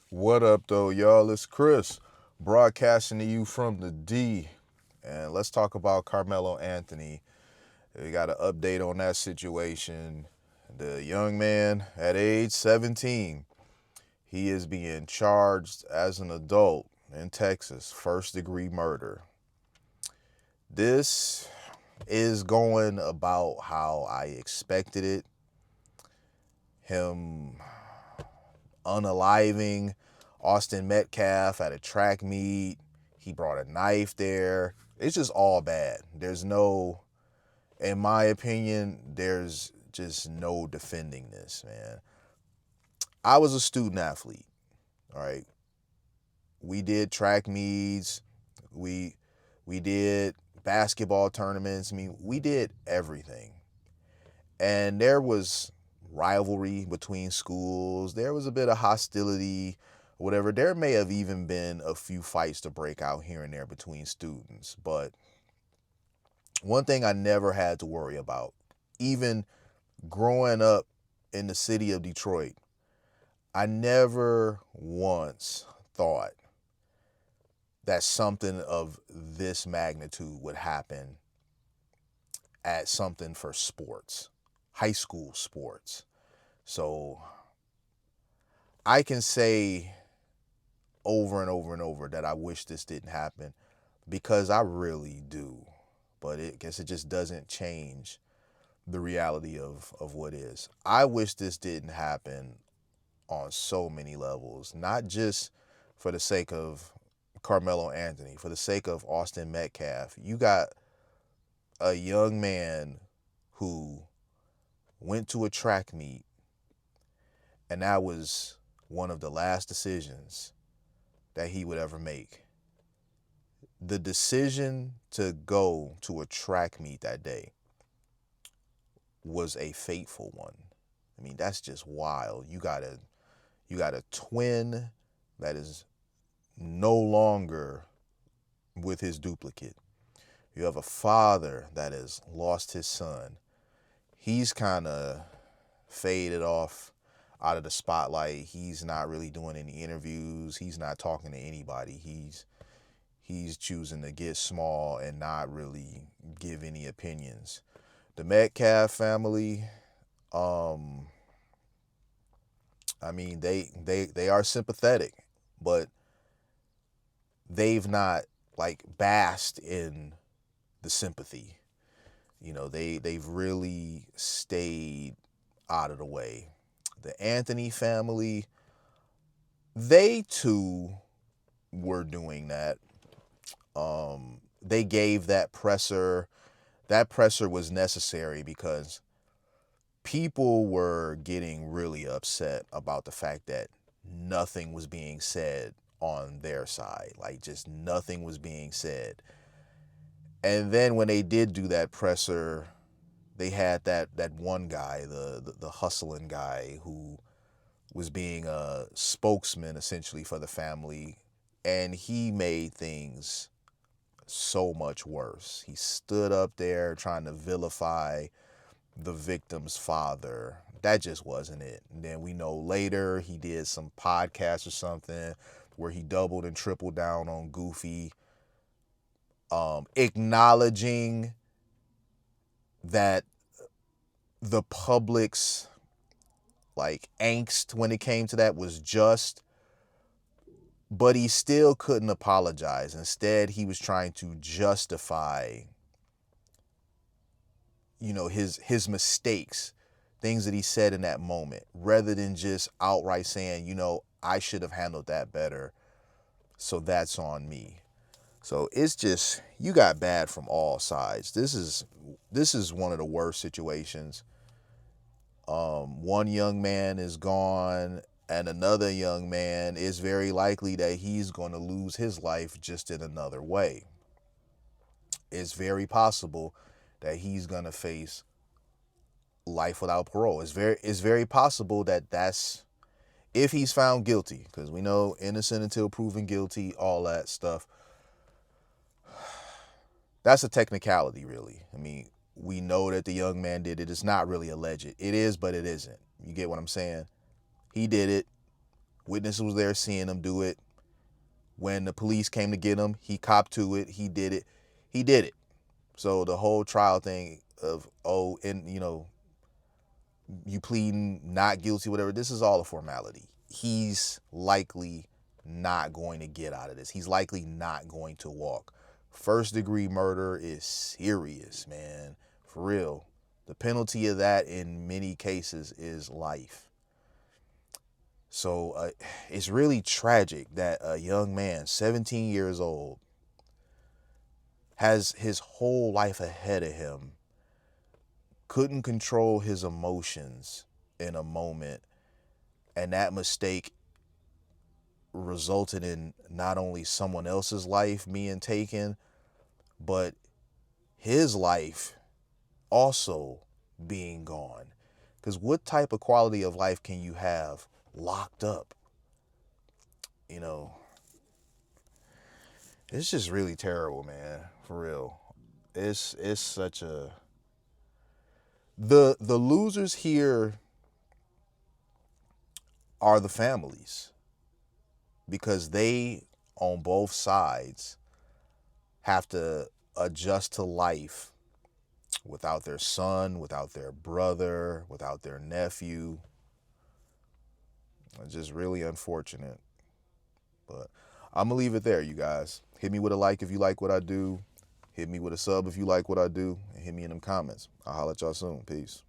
What up, though, y'all? It's Chris, broadcasting to you from the D. And let's talk about Karmelo Anthony. We got an update on that situation. The young man at age 17, he is being charged as an adult in Texas, first-degree murder. This is going about how I expected it. Him unaliving Austin Metcalf at a track meet. He brought a knife there. It's just all bad. In my opinion, there's just no defending this, man. I was a student athlete, all right? We did track meets. We we did basketball tournaments. I mean, we did everything. And there was rivalry between schools. There was a bit of hostility, whatever. There may have even been a few fights to break out here and there between students. But one thing I never had to worry about, even growing up in the city of Detroit, I never once thought that something of this magnitude would happen at something for sports, high school sports. So I can say over and over and over that I wish this didn't happen because I really do. But I guess it just doesn't change the reality of what is. I wish this didn't happen on so many levels, not just for the sake of Carmelo Anthony, for the sake of Austin Metcalf. You got a young man who went to a track meet, and that was one of the last decisions that he would ever make. The decision to go to a track meet that day was a fateful one. I mean, that's just wild. You got a twin that is no longer with his duplicate. You have a father that has lost his son. He's kind of faded off out of the spotlight. He's not really doing any interviews. He's not talking to anybody. He's choosing to get small and not really give any opinions. The Metcalf family, um, I mean, they are sympathetic, but they've not like basked in the sympathy. They've really stayed out of the way. The Anthony family, they too were doing that. They gave that presser. That presser was necessary because people were getting really upset about the fact that nothing was being said on their side. Like, just nothing was being said. And then when they did do that presser, they had that one guy, the hustling guy, who was being a spokesman essentially for the family, and he made things so much worse. He stood up there trying to vilify the victim's father. That just wasn't it. And then we know later he did some podcast or something where he doubled and tripled down on Goofy, acknowledging that the public's like angst when it came to that was just, but he still couldn't apologize. Instead, he was trying to justify, his mistakes, things that he said in that moment, rather than just outright saying, I should have handled that better, so that's on me. So it's just, you got bad from all sides. This is one of the worst situations. One young man is gone, and another young man is very likely that he's going to lose his life just in another way. It's very possible that he's going to face life without parole. It's very possible that that's if he's found guilty, because we know innocent until proven guilty, all that stuff. That's a technicality, really. I mean, we know that the young man did it. It's not really alleged. It is, but it isn't. You get what I'm saying? He did it. Witnesses was there seeing him do it. When the police came to get him, he copped to it. He did it. He did it. So the whole trial thing of, oh, and you pleading not guilty, whatever, this is all a formality. He's likely not going to get out of this. He's likely not going to walk. First degree murder is serious, man. For real. The penalty of that in many cases is life. So it's really tragic that a young man, 17 years old, has his whole life ahead of him, couldn't control his emotions in a moment, and that mistake resulted in not only someone else's life being taken, but his life also being gone. Because what type of quality of life can you have locked up? You know, it's just really terrible, man. For real. It's such a... The losers here are the families, because they, on both sides, have to adjust to life without their son, without their brother, without their nephew. It's just really unfortunate. But I'm going to leave it there, you guys. Hit me with a like if you like what I do. Hit me with a sub if you like what I do. And hit me in them comments. I'll holler at y'all soon. Peace.